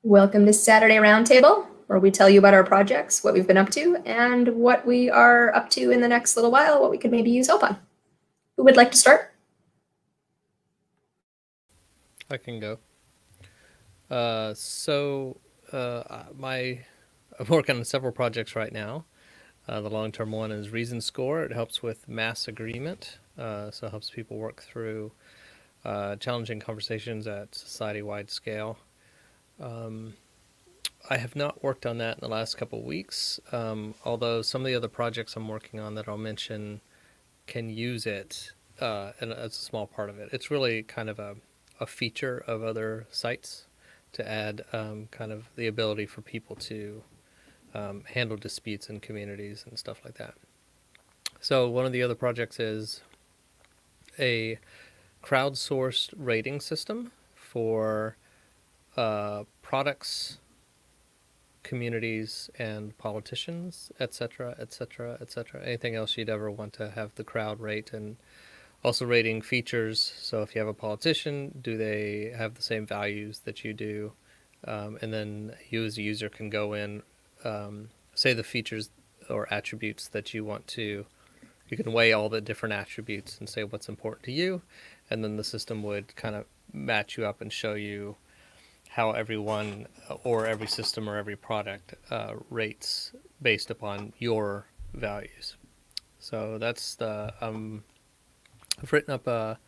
Welcome to Saturday Roundtable, where we tell you about our projects, what we've been up to, and what we are up to in the next little while, what we could maybe use help on. Who would like to start? I can go. I'm working on several projects right now. The long-term one is Reason Score. It helps with mass agreement, so it helps people work through challenging conversations at society-wide scale. I have not worked on that in the last couple of weeks, although some of the other projects I'm working on that I'll mention can use it, and it's a small part of it. It's really kind of a feature of other sites to add kind of the ability for people to handle disputes in communities and stuff like that. So one of the other projects is a crowdsourced rating system for products, communities, and politicians, etc., etc., etc. Anything else you'd ever want to have the crowd rate, and also rating features. So if you have a politician, do they have the same values that you do? And then you as a user can go in, say the features or attributes that you want to, you can weigh all the different attributes and say what's important to you. And then the system would kind of match you up and show you how everyone or every system or every product rates based upon your values. So that's I've written up a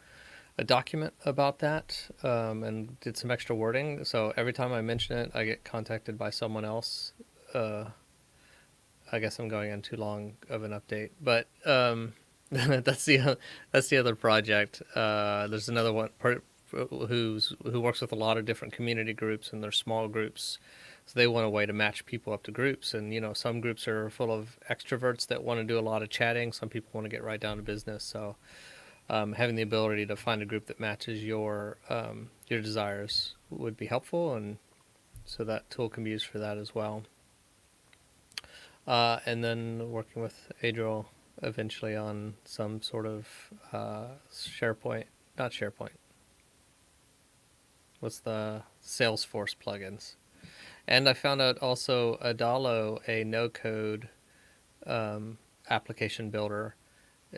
document about that and did some extra wording. So every time I mention it, I get contacted by someone else. I guess I'm going on too long of an update, but that's the other project. There's another one who works with a lot of different community groups, and they're small groups. So they want a way to match people up to groups. And, some groups are full of extroverts that want to do a lot of chatting. Some people want to get right down to business. So having the ability to find a group that matches your desires would be helpful. And so that tool can be used for that as well. And then working with Adriel eventually on some sort of not SharePoint. What's the Salesforce plugins? And I found out also Adalo, a no-code application builder,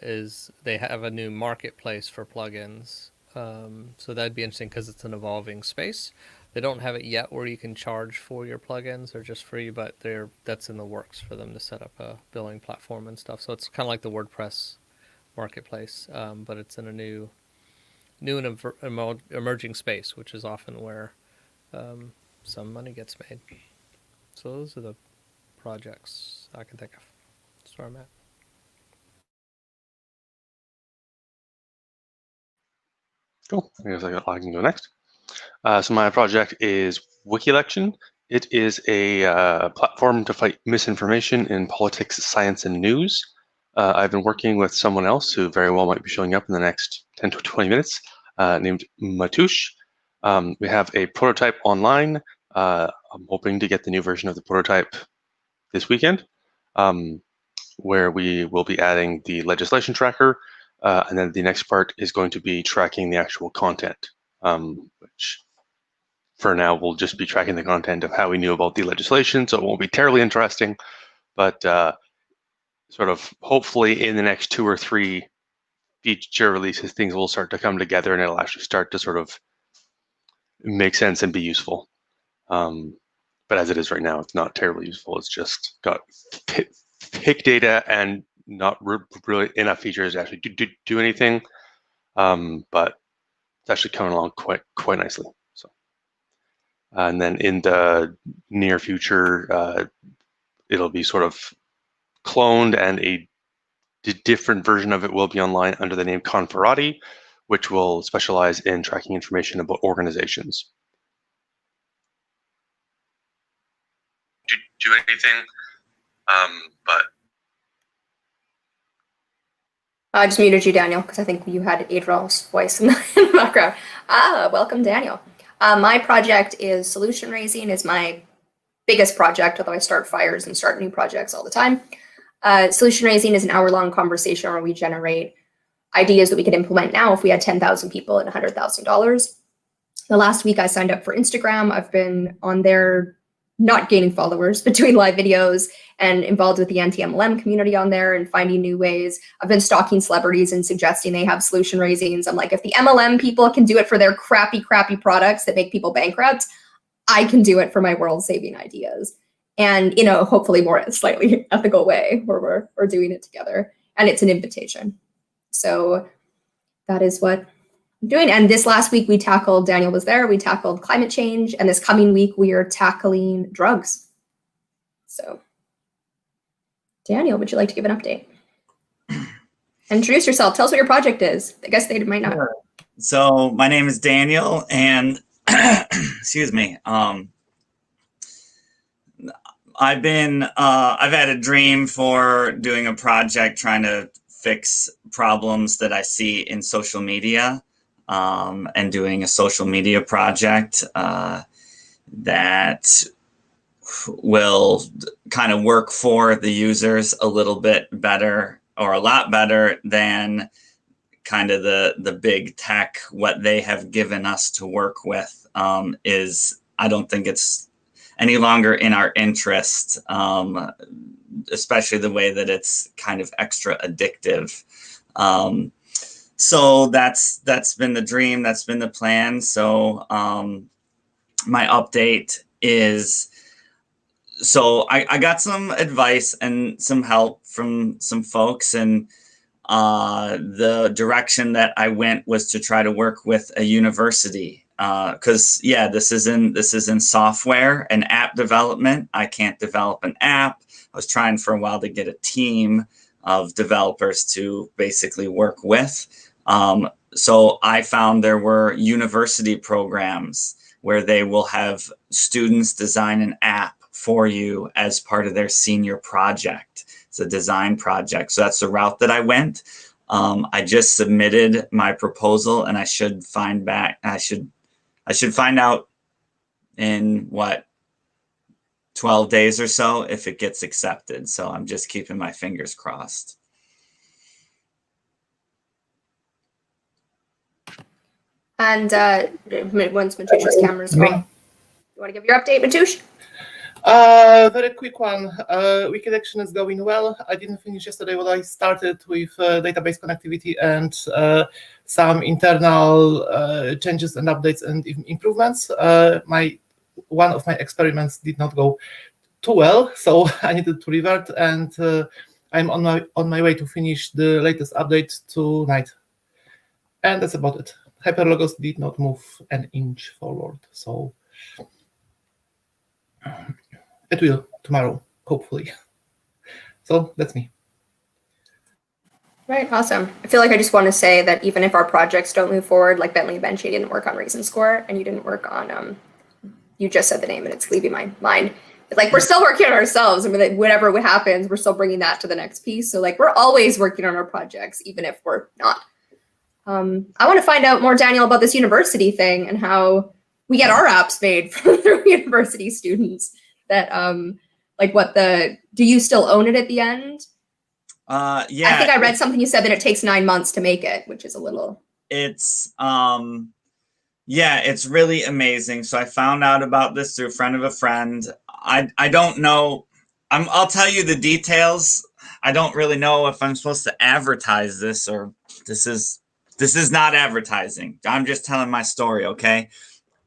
they have a new marketplace for plugins. So that'd be interesting because it's an evolving space. They don't have it yet where you can charge for your plugins. They're just free, but that's in the works for them to set up a billing platform and stuff. So it's kind of like the WordPress marketplace, but it's in a new and emerging space, which is often where some money gets made. So those are the projects I can think of. That's where I'm at. Cool. I guess I can go next. So my project is WikiLection. It is a platform to fight misinformation in politics, science, and news. I've been working with someone else who very well might be showing up in the next 10 to 20 minutes, named Matoush. We have a prototype online. I'm hoping to get the new version of the prototype this weekend, where we will be adding the legislation tracker, and then the next part is going to be tracking the actual content, which for now we'll just be tracking the content of how we knew about the legislation, so it won't be terribly interesting, but sort of hopefully in the next 2 or 3 feature releases, things will start to come together and it'll actually start to sort of make sense and be useful. But as it is right now, it's not terribly useful. It's just got pick data and not really enough features to actually do anything. But it's actually coming along quite nicely. So, and then in the near future, it'll be sort of cloned, and a different version of it will be online under the name Conferati, which will specialize in tracking information about organizations. Do anything, but I just muted you, Daniel, because I think you had Adriel's voice in the background. Welcome, Daniel. My project is Solution Raising. Is my biggest project, although I start fires and start new projects all the time. Solution Raising is an hour-long conversation where we generate ideas that we could implement now if we had 10,000 people and $100,000. The last week I signed up for Instagram. I've been on there, not gaining followers, but doing live videos and involved with the anti-MLM community on there and finding new ways. I've been stalking celebrities and suggesting they have solution raisings. I'm like, if the MLM people can do it for their crappy products that make people bankrupt, I can do it for my world-saving ideas. And, hopefully more slightly ethical way where we're doing it together. And it's an invitation. So that is what I'm doing. And this last week Daniel was there, we tackled climate change. And this coming week we are tackling drugs. So Daniel, would you like to give an update? Introduce yourself. Tell us what your project is. I guess they might not. Sure. So my name is Daniel, and excuse me. I've had a dream for doing a project trying to fix problems that I see in social media, and doing a social media project that will kind of work for the users a little bit better, or a lot better than kind of the big tech. What they have given us to work with is, I don't think it's any longer in our interest, especially the way that it's kind of extra addictive. So that's been the dream, that's been the plan. So my update is, so I got some advice and some help from some folks, and the direction that I went was to try to work with a university. Because this is in software and app development. I can't develop an app. I was trying for a while to get a team of developers to basically work with. So I found there were university programs where they will have students design an app for you as part of their senior project. It's a design project. So that's the route that I went. I just submitted my proposal, and I should find out in 12 days or so if it gets accepted. So I'm just keeping my fingers crossed. And once Matush's camera's on, you want to give your update, Matush? Very quick one. Wiki election is going well. I didn't finish yesterday what I started with database connectivity and some internal changes and updates and improvements. One of my experiments did not go too well, so I needed to revert, and I'm on my way to finish the latest update tonight. And that's about it. Hyperlogos did not move an inch forward, so it will tomorrow, hopefully. So that's me. Right, awesome. I feel like I just want to say that even if our projects don't move forward, like Bentley Benchy didn't work on Reason Score, and you didn't work on, you just said the name and it's leaving my mind. But like, we're still working on ourselves. I mean, whatever happens, we're still bringing that to the next piece. So like, we're always working on our projects, even if we're not. I want to find out more, Daniel, about this university thing and how we get our apps made through university students. That do you still own it at the end? Yeah. I think I read something you said that it takes 9 months to make it, which is a little. It's it's really amazing. So I found out about this through a friend of a friend. I don't know. I'll tell you the details. I don't really know if I'm supposed to advertise this, or this is not advertising. I'm just telling my story, okay?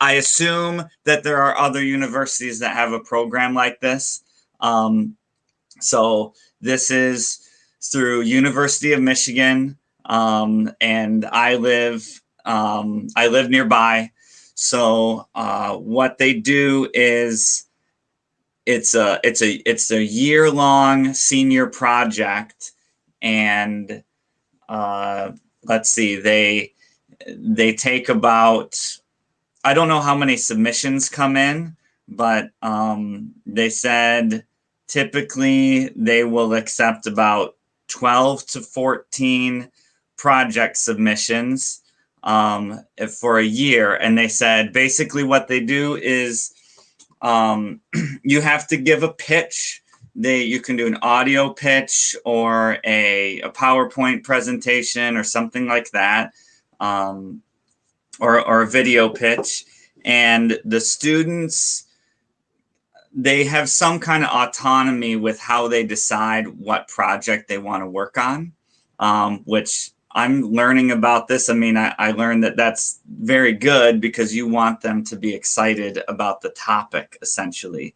I assume that there are other universities that have a program like this. So this is through University of Michigan, and I live nearby. So what they do is it's a year-long senior project, and let's see, they take about, I don't know how many submissions come in, but they said typically they will accept about 12 to 14 project submissions for a year. And they said basically what they do is you have to give a pitch. You can do an audio pitch or a PowerPoint presentation or something like that. or a video pitch, and the students, they have some kind of autonomy with how they decide what project they want to work on, which I'm learning about this. I mean, I learned that that's very good because you want them to be excited about the topic, essentially.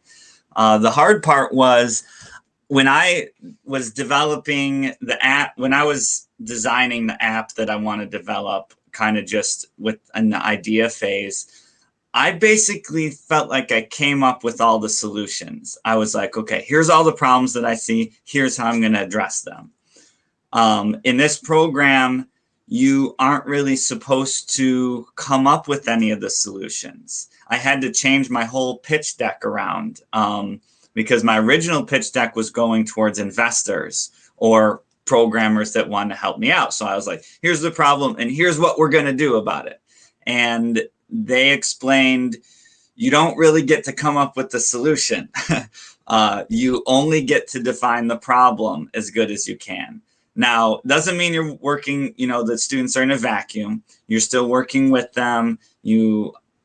The hard part was when I was developing the app, when I was designing the app that I want to develop, kind of just with an idea phase, I basically felt like I came up with all the solutions. I was like, okay, here's all the problems that I see. Here's how I'm going to address them. In this program, you aren't really supposed to come up with any of the solutions. I had to change my whole pitch deck around because my original pitch deck was going towards investors or programmers that want to help me out. So I was like, here's the problem and here's what we're going to do about it. And they explained, you don't really get to come up with the solution. You only get to define the problem as good as you can. Now, doesn't mean you're working, the students are in a vacuum. You're still working with them.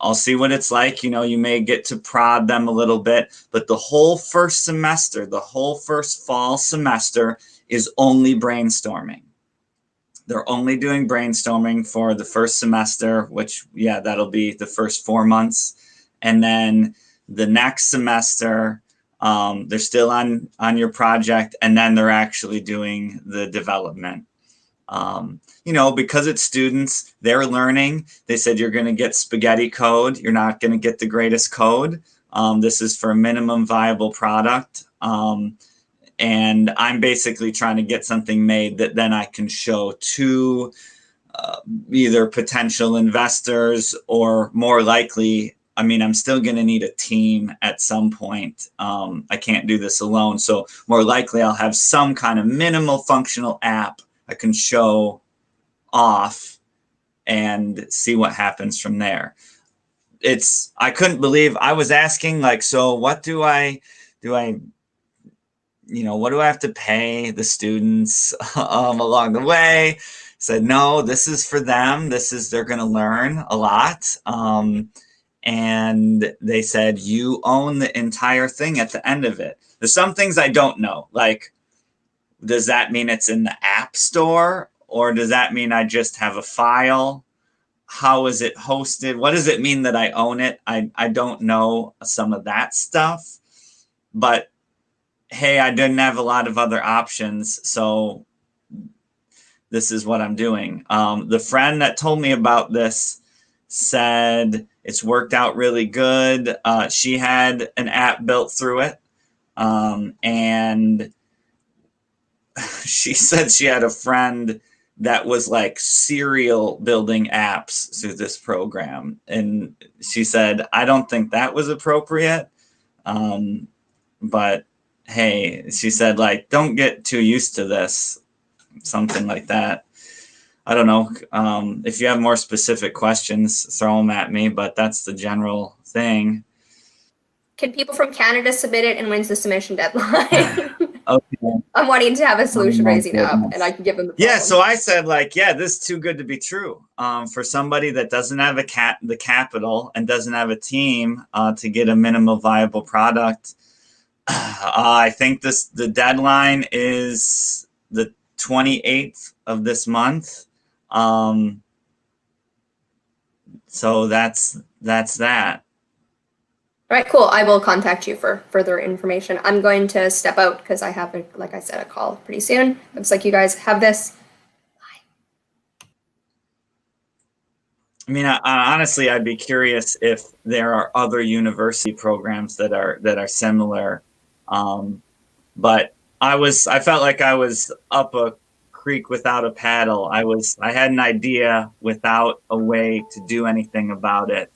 I'll see what it's like. You may get to prod them a little bit, but the whole first semester, the whole first fall semester is only brainstorming. They're only doing brainstorming for the first semester, which, that'll be the first 4 months. And then the next semester, they're still on your project, and then they're actually doing the development. Because it's students, they're learning. They said you're going to get spaghetti code. You're not going to get the greatest code. This is for a minimum viable product. And I'm basically trying to get something made that then I can show to either potential investors or more likely, I'm still going to need a team at some point. I can't do this alone. So more likely I'll have some kind of minimal functional app I can show off and see what happens from there. I couldn't believe I was asking, like, so what do I what do I have to pay the students along the way? Said, no, this is for them. They're going to learn a lot. And they said, you own the entire thing at the end of it. There's some things I don't know. Like, does that mean it's in the app store? Or does that mean I just have a file? How is it hosted? What does it mean that I own it? I don't know some of that stuff. But hey, I didn't have a lot of other options, so this is what I'm doing. The friend that told me about this said it's worked out really good. She had an app built through it, and she said she had a friend that was like serial building apps through this program. And she said, I don't think that was appropriate, but hey, she said, like, don't get too used to this, something like that. I don't know. If you have more specific questions, throw them at me, but that's the general thing. Can people from Canada submit it, and when's the submission deadline? Okay. I'm wanting to have a solution raising app, and I can give them the problem. Yeah, so I said, like, this is too good to be true. For somebody that doesn't have the capital and doesn't have a team to get a minimal viable product, I think the deadline is the 28th of this month. So that's that. All right, cool. I will contact you for further information. I'm going to step out because I have, like I said, a call pretty soon. Looks like you guys have this. I mean, honestly, I'd be curious if there are other university programs that are similar. But I felt like I was up a creek without a paddle. I had an idea without a way to do anything about it.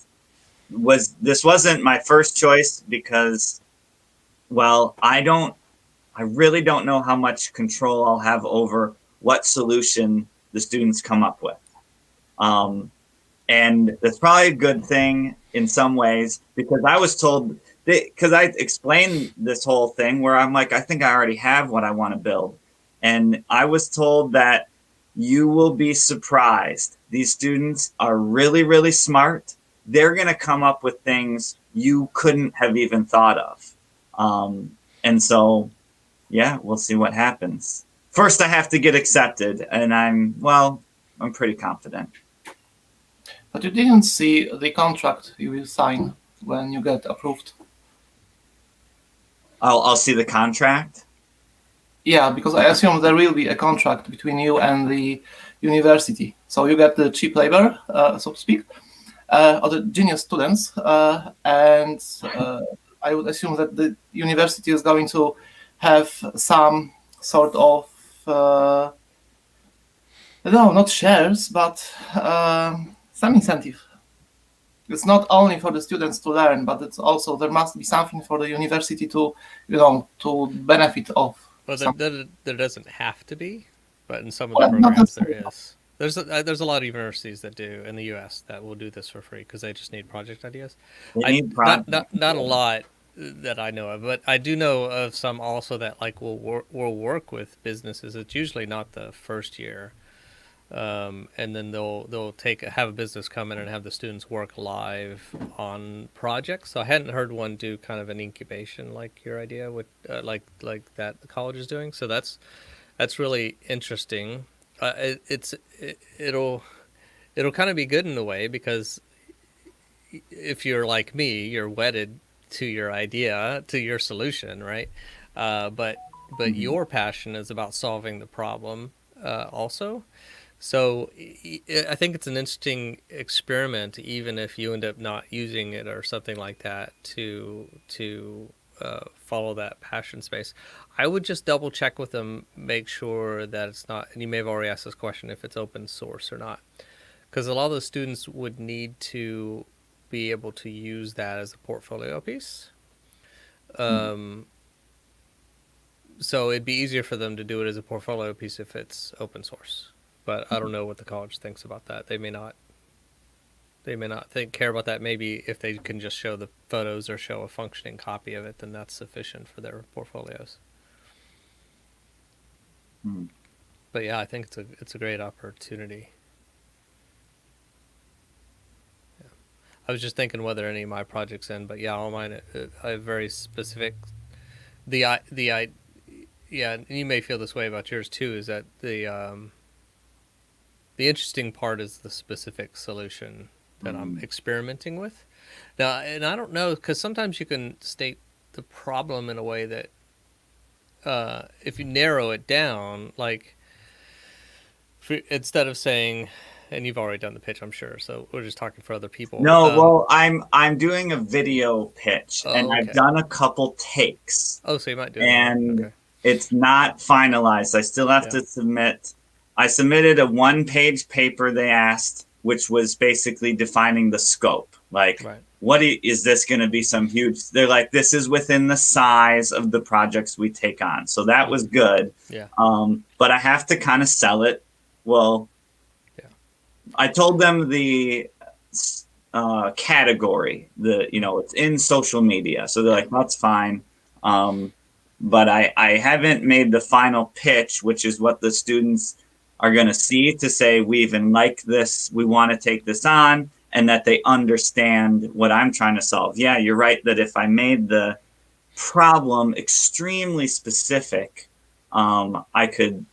This wasn't my first choice because, well, I really don't know how much control I'll have over what solution the students come up with. And that's probably a good thing in some ways, because I was told, because I explained this whole thing where I'm like, I think I already have what I want to build. And I was told that you will be surprised these students are really, really smart. They're going to come up with things you couldn't have even thought of. And so, yeah, we'll see what happens. First, I have to get accepted, and I'm pretty confident. But you didn't see the contract you will sign when you get approved. I'll see the contract. Yeah, because I assume there will be a contract between you and the university. So you get the cheap labor, so to speak, or the genius students, and I would assume that the university is going to have some sort of, no, not shares, but some incentive. It's not only for the students to learn, but it's also there must be something for the university to, to benefit of. Well, there doesn't have to be, but in some of Well, the not programs there necessarily. is. There's a lot of universities that do in the U.S. that will do this for free because they just need project ideas. They need project. Not a lot that I know of, but I do know of some also that like will work with businesses. It's usually not the first year, and then they'll have a business come in and have the students work live on projects. So I hadn't heard one do kind of an incubation like your idea with like that the college is doing. So that's really interesting. It'll kind of be good in a way because if you're like me, you're wedded to your idea, to your solution, right? But your passion is about solving the problem also. So I think it's an interesting experiment, even if you end up not using it or something like that to follow that passion space. I would just double check with them, make sure that it's not, and you may have already asked this question, if it's open source or not. Because a lot of the students would need to be able to use that as a portfolio piece. So it'd be easier for them to do it as a portfolio piece if it's open source. But I don't know what the college thinks about that. They may not care about that. Maybe if they can just show the photos or show a functioning copy of it, then that's sufficient for their portfolios. But yeah, I think it's a great opportunity. Yeah. I was just thinking whether any of my projects end, but yeah, all mine I have very specific. Yeah, and you may feel this way about yours too. Is that the interesting part is the specific solution that I'm experimenting with. Now, and I don't know, because sometimes you can state the problem in a way that if you narrow it down, like instead of saying, and you've already done the pitch, I'm sure, so we're just talking for other people. No, well, I'm doing a video pitch, and okay. I've done a couple takes. Oh, so you might do it. And Okay. it's not finalized. I still have to submit. I submitted a one-page paper they asked, which was basically defining the scope. Like, is this going to be some huge? They're like, this is within the size of the projects we take on. So that was good. Yeah. But I have to kind of sell it. Well, I told them the category, it's in social media. So they're like, that's fine. But I haven't made the final pitch, which is what the students are going to see to say, we even like this, we want to take this on, and that they understand what I'm trying to solve. Yeah, you're right that if I made the problem extremely specific, I could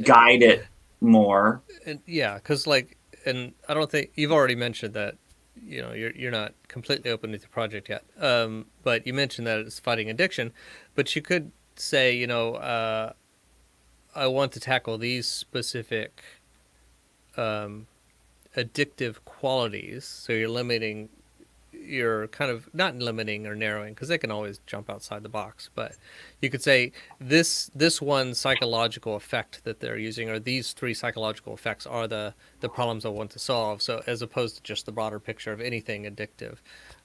guide it more. And yeah, because and I don't think you've already mentioned that, you're not completely open with the project yet. But you mentioned that it's fighting addiction, but you could say, I want to tackle these specific addictive qualities. So you're kind of not limiting or narrowing, because they can always jump outside the box. But you could say this one psychological effect that they're using, or these three psychological effects are the problems I want to solve. So as opposed to just the broader picture of anything addictive,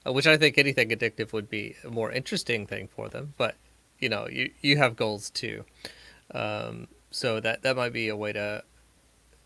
which I think anything addictive would be a more interesting thing for them. But you have goals too. So that might be a way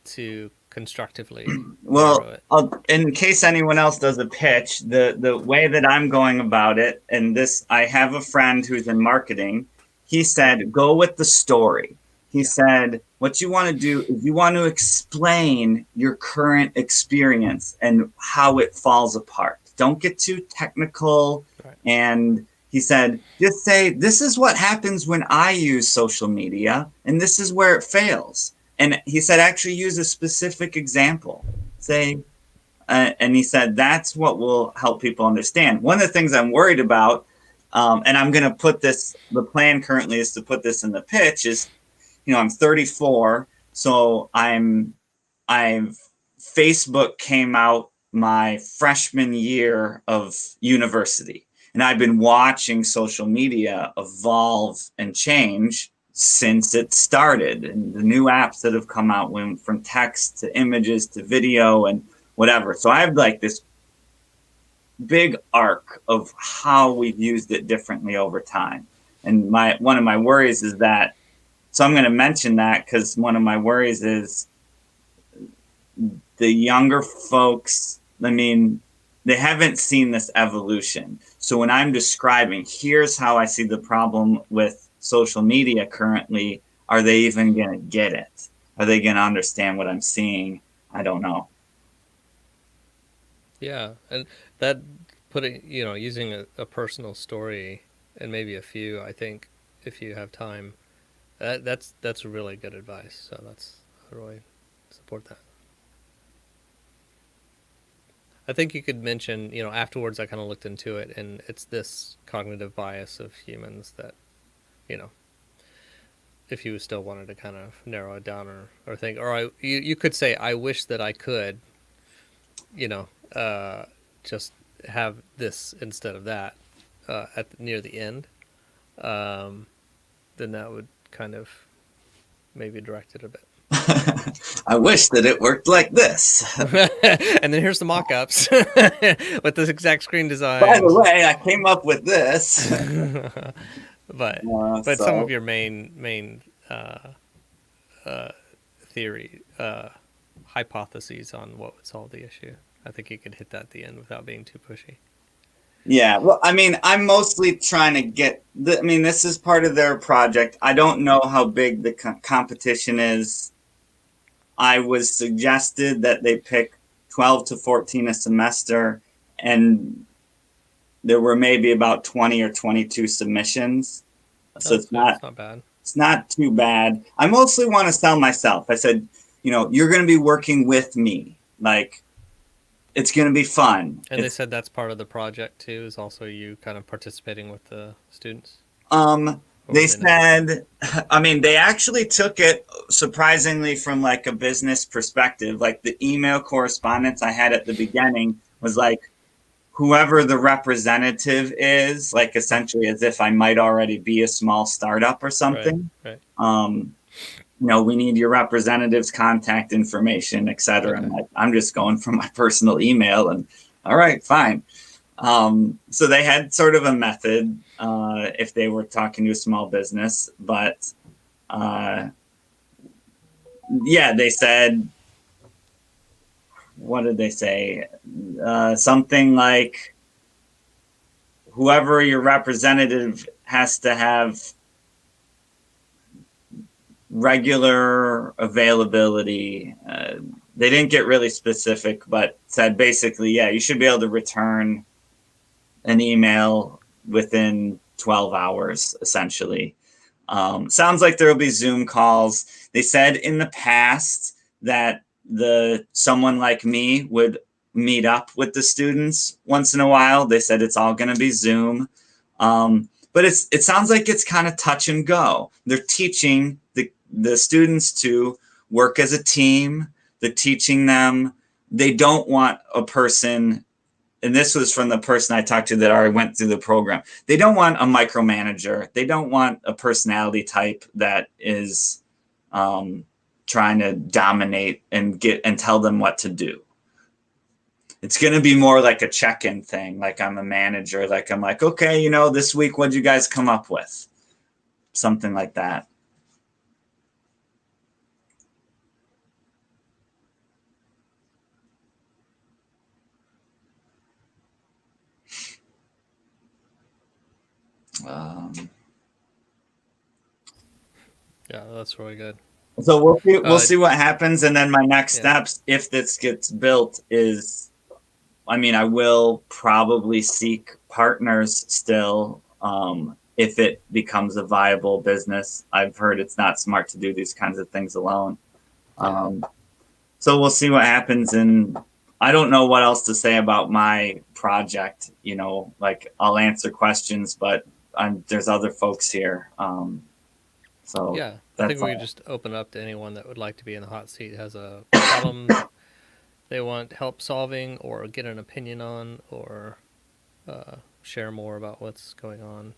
to constructively narrow it. In case anyone else does a pitch, the way that I'm going about it, and this, I have a friend who's in marketing. He said, go with the story. He said, what you want to do is you want to explain your current experience and how it falls apart. Don't get too technical. Right. And he said, just say, this is what happens when I use social media, and this is where it fails. And he said, actually use a specific example. Say, and he said, that's what will help people understand. One of the things I'm worried about, and I'm going to put this, the plan currently is to put this in the pitch, is, I'm 34, so I've Facebook came out my freshman year of university, and I've been watching social media evolve and change since it started, and the new apps that have come out went from text to images to video and whatever. So I have like this big arc of how we've used it differently over time. And one of my worries is that, so I'm going to mention that because one of my worries is the younger folks, I mean, they haven't seen this evolution. So when I'm describing, here's how I see the problem with social media currently, are they even going to get it? Are they going to understand what I'm seeing? I don't know. Yeah, and that putting, using a personal story and maybe a few, I think, if you have time, that's really good advice. So I really support that. I think you could mention, afterwards I kind of looked into it, and it's this cognitive bias of humans that, if you still wanted to kind of narrow it down or think, or you could say, I wish that I could, just have this instead of that near the end, then that would kind of maybe direct it a bit. I wish that it worked like this. And then here's the mock-ups with this exact screen design. By the way, I came up with this. but so. Some of your main theory hypotheses on what would solve the issue, I think you could hit that at the end without being too pushy. Yeah, well, I mean, I'm mostly trying to get. This is part of their project. I don't know how big the competition is. I was suggested that they pick 12 to 14 a semester, and there were maybe about 20 or 22 submissions. So it's not bad. It's not too bad. I mostly want to sell myself. I said, you're going to be working with me. Like, it's going to be fun. And they said that's part of the project too, is also you kind of participating with the students? They said, they actually took it surprisingly from like a business perspective. Like the email correspondence I had at the beginning was like, whoever the representative is, like essentially as if I might already be a small startup or something. Right. We need your representative's contact information, et cetera. Okay. I'm just going from my personal email, and all right, fine. So they had sort of a method if they were talking to a small business, but they said, what did they say? Something like, whoever your representative has to have regular availability. They didn't get really specific, but said basically, you should be able to return an email within 12 hours, essentially. Sounds like there will be Zoom calls. They said in the past that someone like me would meet up with the students once in a while. They said it's all going to be Zoom. But it sounds like it's kind of touch and go. They're teaching the students to work as a team. They're teaching them. They don't want a person, and this was from the person I talked to that already went through the program. They don't want a micromanager. They don't want a personality type that is trying to dominate and tell them what to do. It's going to be more like a check-in thing. Like I'm a manager. Like I'm like, okay, this week, what'd you guys come up with? Something like that. Yeah, that's really good. So we'll see what happens, and then my next Yeah. steps, if this gets built, is, I mean, I will probably seek partners still, if it becomes a viable business. I've heard it's not smart to do these kinds of things alone. So we'll see what happens, and I don't know what else to say about my project. You know, like I'll answer questions, but there's other folks here. So Yeah, I think that's we could all. just open up to anyone that would like to be in the hot seat, has a problem they want help solving, or get an opinion on, or share more about what's going on,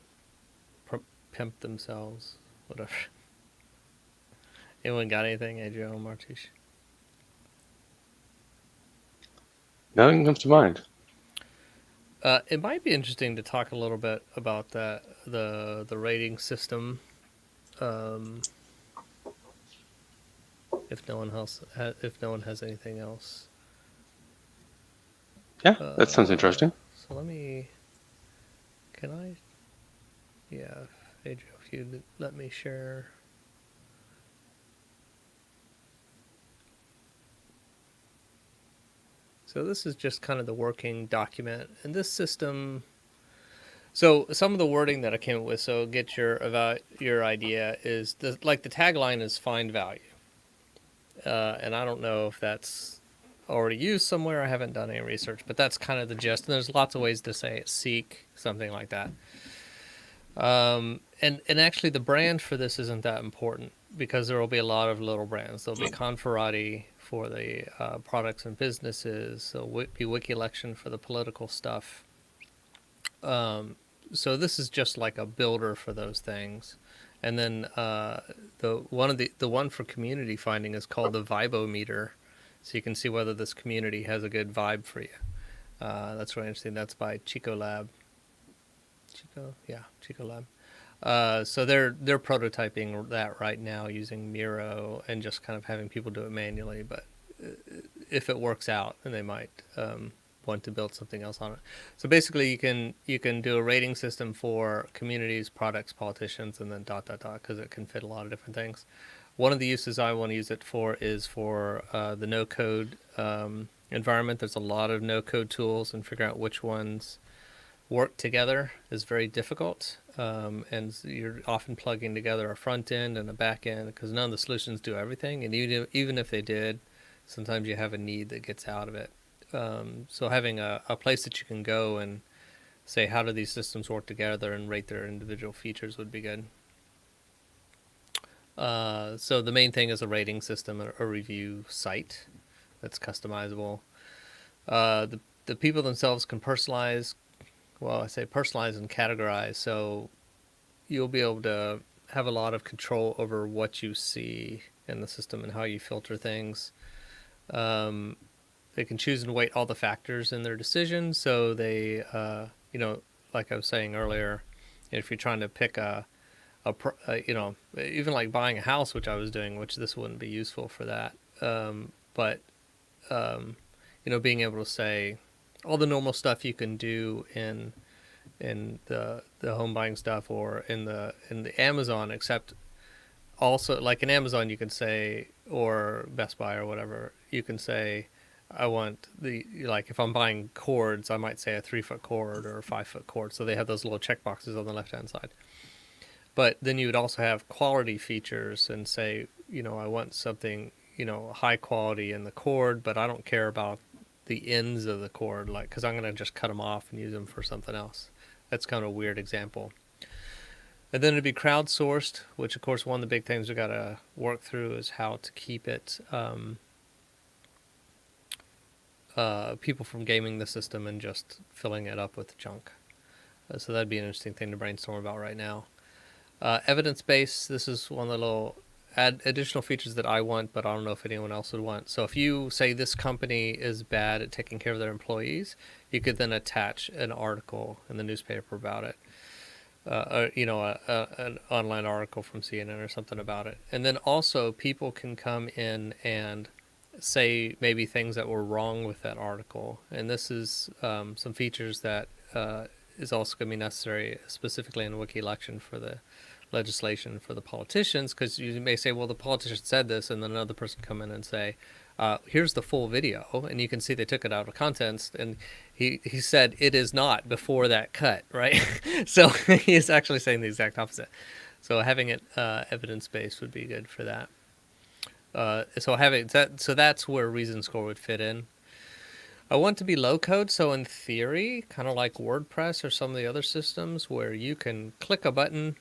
pimp themselves, whatever. Anyone got anything, Adriel Martish? Nothing comes to mind. It might be interesting to talk a little bit about the rating system. If no one has anything else. Yeah, that sounds interesting. So can I? Yeah, Adriel, if you let me share. So this is just kind of the working document, and this system. So some of the wording that I came up with, so get your idea, is the tagline is find value, and I don't know if that's already used somewhere. I haven't done any research, but that's kind of the gist. And there's lots of ways to say it. Seek, something like that. And actually the brand for this isn't that important, because there will be a lot of little brands. There'll be Conferati for the products and businesses. There'll be WikiLection for the political stuff. So this is just like a builder for those things. And then the one for community finding is called the Vibometer, so you can see whether this community has a good vibe for you. That's really interesting. That's by Chico Lab. Chico Lab. So they're prototyping that right now using Miro and just kind of having people do it manually. But if it works out, then they might want to build something else on it. So basically, you can do a rating system for communities, products, politicians, and then ... because it can fit a lot of different things. One of the uses I want to use it for is for the no-code environment. There's a lot of no-code tools, and figuring out which ones work together is very difficult. And you're often plugging together a front end and a back end, because none of the solutions do everything. And even if they did, sometimes you have a need that gets out of it. So having a place that you can go and say, how do these systems work together, and rate their individual features would be good. So the main thing is a rating system, a review site that's customizable. The people themselves can personalize. Well, I say personalize and categorize. So you'll be able to have a lot of control over what you see in the system and how you filter things. They can choose and weight all the factors in their decision. So they, like I was saying earlier, if you're trying to pick even like buying a house, which I was doing, which this wouldn't be useful for that. But being able to say all the normal stuff you can do in the home buying stuff, or in the Amazon, except also like in Amazon you can say, or Best Buy or whatever, you can say, I want if I'm buying cords, I might say a 3-foot cord or a 5-foot cord. So they have those little check boxes on the left-hand side. But then you would also have quality features and say, I want something, high quality in the cord, but I don't care about the ends of the cord, because I'm going to just cut them off and use them for something else. That's kind of a weird example. And then it'd be crowdsourced, which of course one of the big things we got to work through is how to keep it people from gaming the system and just filling it up with junk. So that'd be an interesting thing to brainstorm about right now. Evidence-based, this is one of the little additional features that I want, but I don't know if anyone else would want. So if you say this company is bad at taking care of their employees, you could then attach an article in the newspaper about it. An online article from CNN or something about it. And then also people can come in and say maybe things that were wrong with that article. And this is some features that is also going to be necessary, specifically in WikiLection for the legislation for the politicians, because you may say, well, the politician said this, and then another person come in and say, here's the full video, and you can see they took it out of context, and he said it is not before that cut, right? So he's actually saying the exact opposite. So having it evidence-based would be good for that. So having that, so that's where Reason Score would fit in. I want to be low code, so in theory, kind of like WordPress or some of the other systems where you can click a button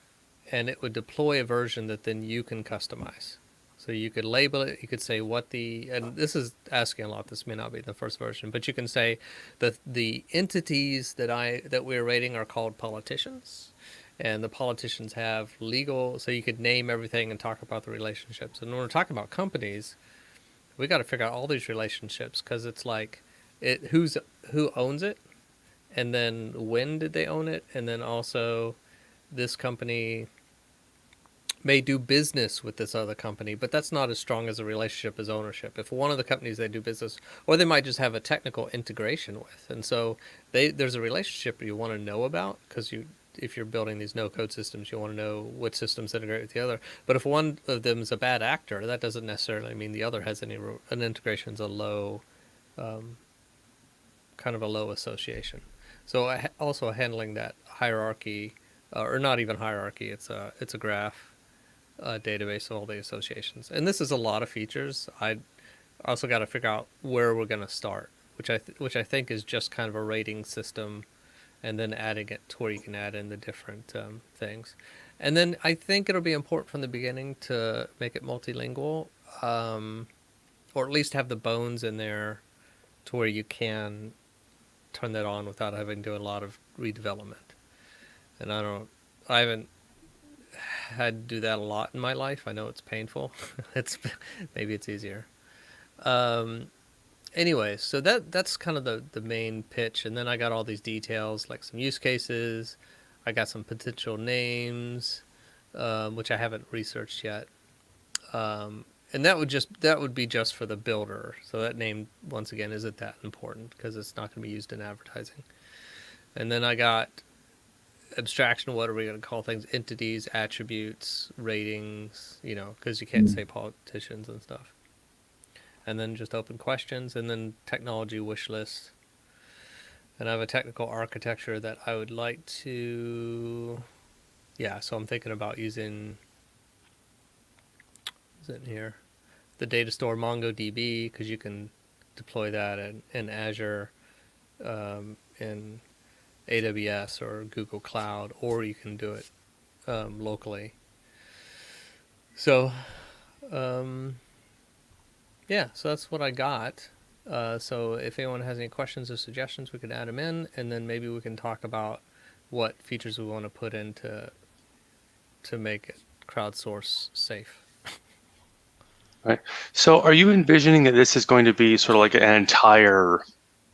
and it would deploy a version that then you can customize. So you could label it, you could say what and this is asking a lot, this may not be the first version, but you can say that the entities that we're rating are called politicians, and the politicians have legal, so you could name everything and talk about the relationships. And when we're talking about companies, we got to figure out all these relationships, because it's like, who owns it, and then when did they own it, and then also this company may do business with this other company, but that's not as strong as a relationship as ownership. If one of the companies they do business, or they might just have a technical integration with, and so there's a relationship you want to know about, because if you're building these no-code systems, you want to know what systems integrate with the other. But if one of them is a bad actor, that doesn't necessarily mean the other has an integration's a low, kind of a low association. So also handling that hierarchy, or not even hierarchy, it's a graph database of all the associations. And this is a lot of features. I also got to figure out where we're going to start, which I think is just kind of a rating system, and then adding it to where you can add in the different things. And then I think it'll be important from the beginning to make it multilingual, or at least have the bones in there to where you can turn that on without having to do a lot of redevelopment. And I haven't had to do that a lot in my life. I know it's painful. Maybe it's easier. Anyway, so that's kind of the main pitch, and then I got all these details, like some use cases. I got some potential names, which I haven't researched yet. And that would be just for the builder. So that name, once again, isn't that important, because it's not going to be used in advertising. And then I got abstraction. What are we going to call things? Entities, attributes, ratings, because you can't say politicians and stuff. And then just open questions, and then technology wish list. And I have a technical architecture that I would like to, so I'm thinking about using, is it in here? The data store MongoDB, because you can deploy that in Azure, in AWS or Google Cloud, or you can do it locally. So, so that's what I got. So if anyone has any questions or suggestions, we could add them in, and then maybe we can talk about what features we want to put in to make it crowdsource safe. Right. So are you envisioning that this is going to be sort of like an entire,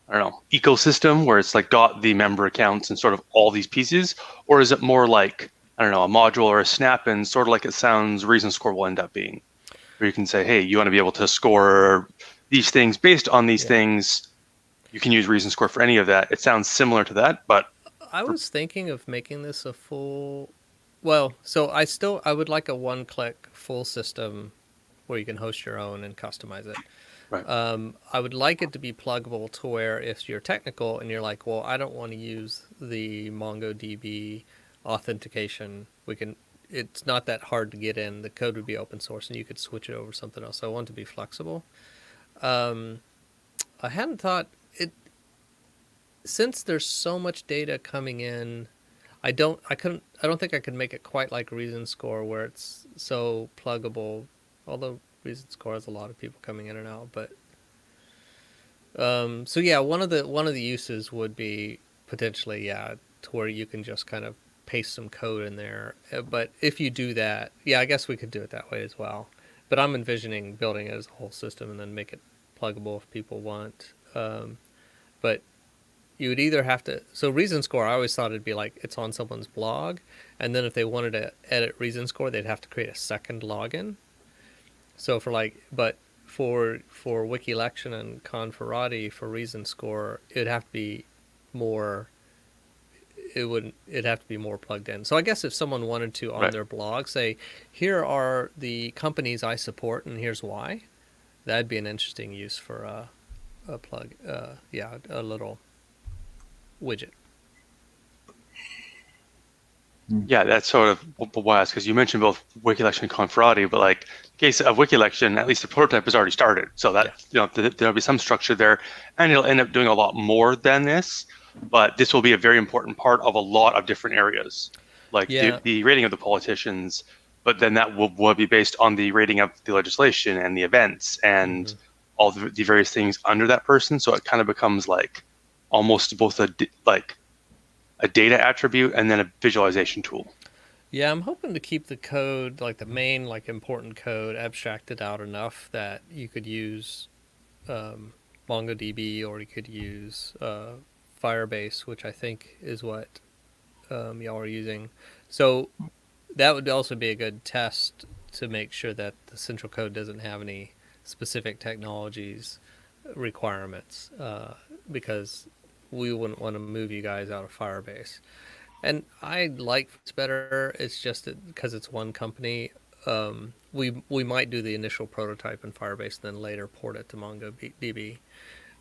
I don't know, ecosystem where it's like got the member accounts and sort of all these pieces? Or is it more like, I don't know, a module or a snap-in, sort of like it sounds Reason Score will end up being? Where you can say, hey, you want to be able to score these things based on these things. You can use Reason Score for any of that. It sounds similar to that, but I was thinking of making this a full, so I would like a one-click full system where you can host your own and customize it. right. I would like it to be pluggable to where if you're technical and you're like, well, I don't want to use the MongoDB authentication, it's not that hard to get in. The code would be open source, and you could switch it over to something else. So I want it to be flexible. I hadn't thought it, since there's so much data coming in. I don't think I could make it quite like Reason Score, where it's so pluggable. Although Reason Score has a lot of people coming in and out, but one of the uses would be potentially to where you can just kind of paste some code in there. But if you do that, I guess we could do it that way as well. But I'm envisioning building it as a whole system and then make it pluggable if people want. But you would either have to, so Reason Score, I always thought it'd be like it's on someone's blog, and then if they wanted to edit Reason Score, they'd have to create a second login. So for Wiki Election and Conferati for Reason Score, it'd have to be more, it'd have to be more plugged in. So I guess if someone wanted to on Right. their blog say, here are the companies I support and here's why, that'd be an interesting use for a plug. A little widget. Yeah, that's sort of why I asked, because you mentioned both WikiElection and Conferati, but like in case of WikiElection, at least the prototype has already started. So that there'll be some structure there, and it'll end up doing a lot more than this. But this will be a very important part of a lot of different areas, like the rating of the politicians. But then that will be based on the rating of the legislation and the events and all the various things under that person. So it kind of becomes like almost both a data attribute and then a visualization tool. Yeah, I'm hoping to keep the code, like the main, like important code, abstracted out enough that you could use MongoDB, or you could use Firebase, which I think is what y'all are using. So that would also be a good test to make sure that the central code doesn't have any specific technologies requirements, because we wouldn't want to move you guys out of Firebase. And I like it's better. It's just that because it's one company, we might do the initial prototype in Firebase, and then later port it to MongoDB.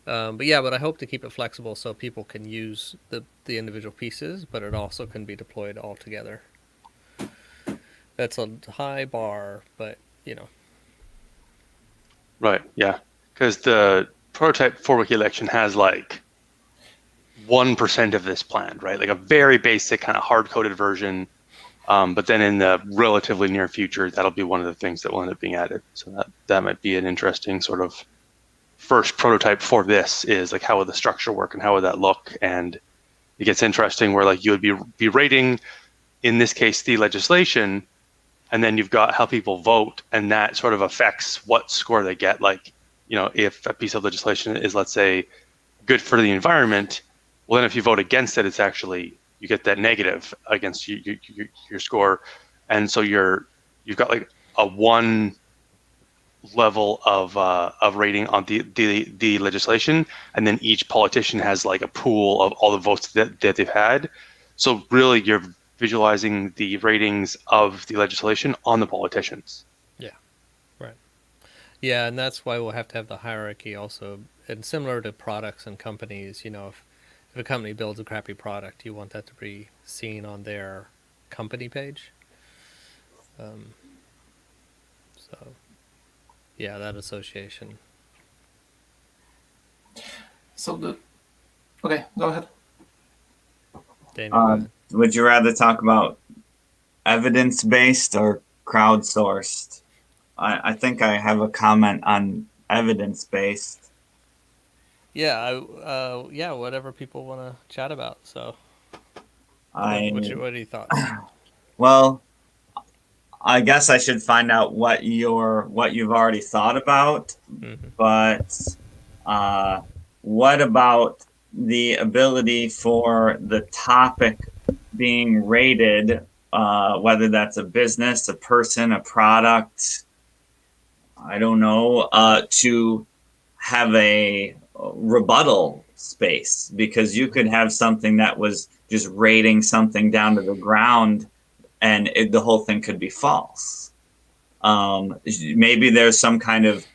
But I hope to keep it flexible so people can use the individual pieces, but it also can be deployed all together. That's a high bar, but Right, yeah. Because the prototype for WikiElection has like 1% of this planned, right? Like a very basic kind of hard-coded version. But then in the relatively near future, that'll be one of the things that will end up being added. So that might be an interesting sort of first prototype for this, is like how would the structure work and how would that look? And it gets interesting where like you would be rating, in this case, the legislation, and then you've got how people vote, and that sort of affects what score they get. Like, if a piece of legislation is, let's say, good for the environment, well, then if you vote against it, it's actually, you get that negative against your score. And so you've got like a one level of rating on the legislation, and then each politician has like a pool of all the votes that they've had. So really you're visualizing the ratings of the legislation on the politicians. Yeah, right. Yeah, and that's why we'll have to have the hierarchy also. And similar to products and companies, if a company builds a crappy product, you want that to be seen on their company page. That association. Okay, go ahead. Daniel, Would you rather talk about evidence-based or crowdsourced? I think I have a comment on evidence-based. Whatever people want to chat about. So, what are your thoughts? Well, I guess I should find out what you've already thought about. Mm-hmm. But what about the ability for the topic being rated, whether that's a business, a person, a product, I don't know, to have a rebuttal space? Because you could have something that was just rating something down to the ground, and the whole thing could be false. Maybe there's some kind of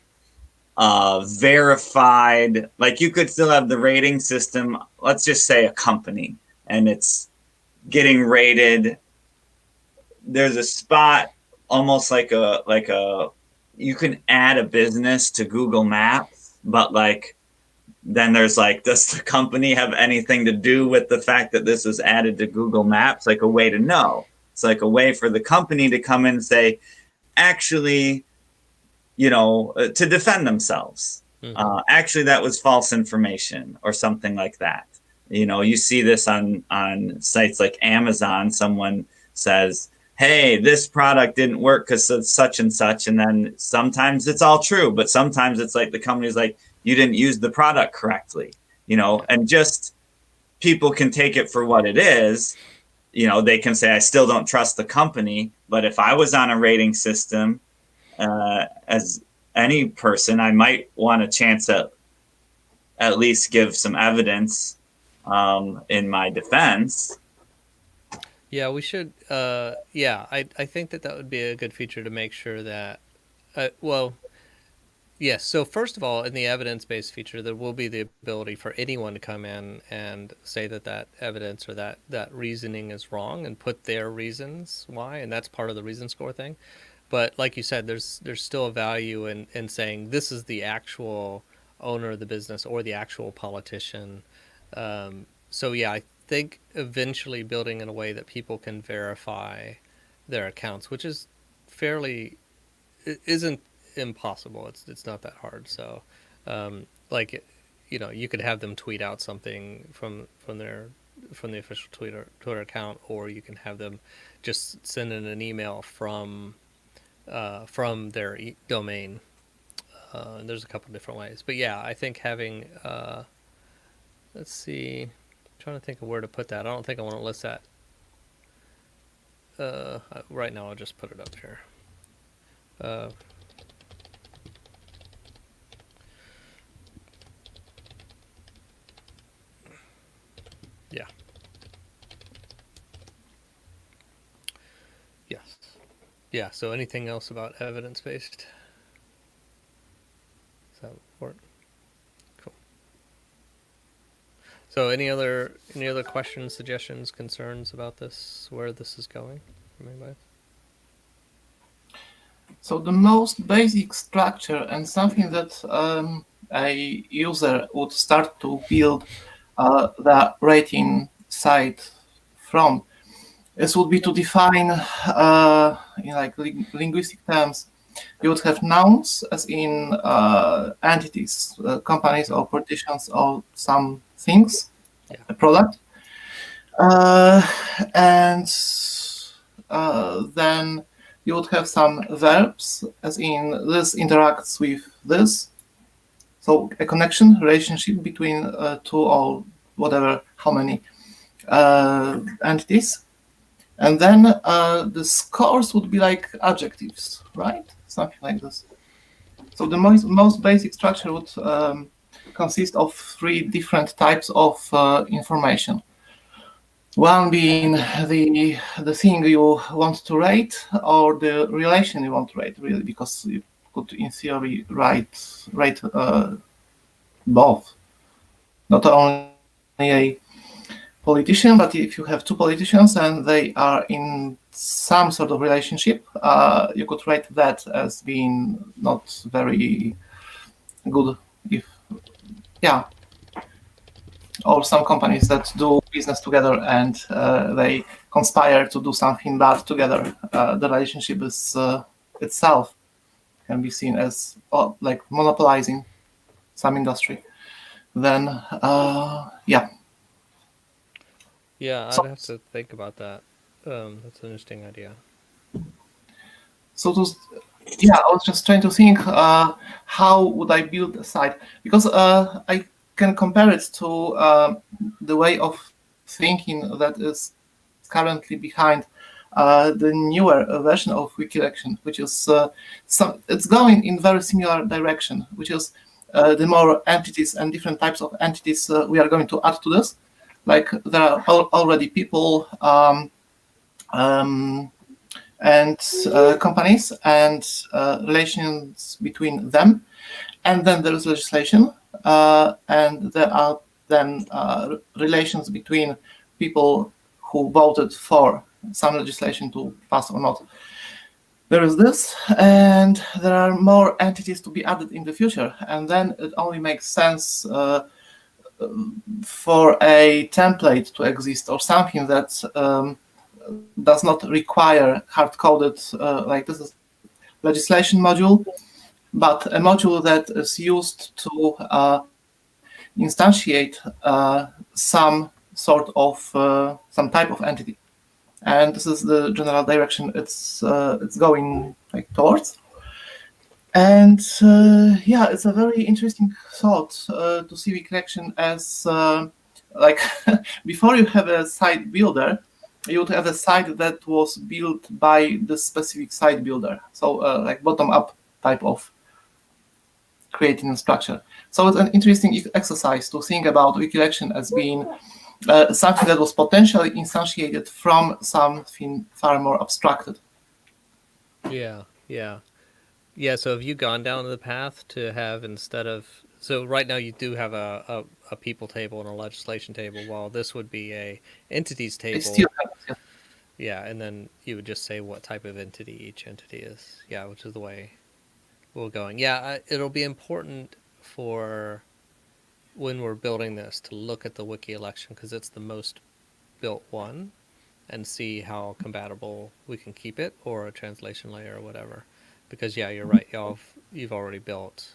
verified, like you could still have the rating system. Let's just say a company, and it's getting rated. There's a spot almost like a you can add a business to Google Maps, but like then there's like, does the company have anything to do with the fact that this was added to Google Maps? Like a way to know. It's like a way for the company to come in and say, actually, to defend themselves. Mm-hmm. Actually, that was false information or something like that. You see this on sites like Amazon. Someone says, hey, this product didn't work because of such and such. And then sometimes it's all true, but sometimes it's like the company's like, you didn't use the product correctly, and just people can take it for what it is. They can say, I still don't trust the company. But if I was on a rating system, as any person, I might want a chance at least give some evidence in my defense. Yeah, we should. Yeah, I think that would be a good feature to make sure that. Well, yes. So first of all, in the evidence-based feature, there will be the ability for anyone to come in and say that evidence or that reasoning is wrong and put their reasons why, and that's part of the reason score thing. But like you said, there's still a value in saying this is the actual owner of the business or the actual politician. So yeah, I think eventually building in a way that people can verify their accounts, which is fairly, it isn't impossible. It's not that hard. So, like, you could have them tweet out something from the official Twitter account, or you can have them just send in an email from their domain. And there's a couple different ways, but yeah, I think having let's see, I'm trying to think of where to put that. I don't think I want to list that. Right now, I'll just put it up here. Yeah. Yes. Yeah. So, anything else about evidence-based? Does that work? Cool. So, any other questions, suggestions, concerns about this? Where this is going from anybody? So the most basic structure and something that a user would start to build the rating site from, this would be to define in like linguistic terms. You would have nouns, as in entities, companies or politicians or some things, a product, and then you would have some verbs, as in this interacts with this. So a connection, relationship between two or whatever, how many entities. And then the scores would be like adjectives, right? Something like this. So the most basic structure would consist of 3 different types of information. One being the thing you want to rate, or the relation you want to rate, really, because you could, in theory, rate both. Not only a politician, but if you have 2 politicians and they are in some sort of relationship, you could rate that as being not very good. Or some companies that do business together and they conspire to do something bad together. The relationship is itself can be seen as like monopolizing some industry. Then, yeah. Yeah, I'd have to think about that. That's an interesting idea. So I was just trying to think how would I build a site, because I can compare it to the way of thinking that is currently behind the newer version of WikiLection, which is it's going in very similar direction, which is the more entities and different types of entities we are going to add to this. Like there are already people and companies and relations between them, and then there is legislation, and there are then relations between people who voted for some legislation to pass or not. There is this, and there are more entities to be added in the future, and then it only makes sense for a template to exist, or something that does not require hard-coded, like this is legislation module, but a module that is used to instantiate some sort of some type of entity, and this is the general direction it's going like towards. And yeah, it's a very interesting thought to see WikiLection as like before you have a site builder, you would have a site that was built by the specific site builder. So like bottom-up type of creating a structure. So it's an interesting exercise to think about WikiLection as being something that was potentially instantiated from something far more abstracted. Yeah. So have you gone down the path to have, instead of, so right now you do have a people table and a legislation table, while this would be a entities It table. still happens, yeah. Yeah, and then you would just say what type of entity each entity is. Yeah, which is the way we're going. Yeah, it'll be important for when we're building this to look at the wiki election, because it's the most built one, and see how compatible we can keep it, or a translation layer or whatever. Because yeah, you're right. You've already built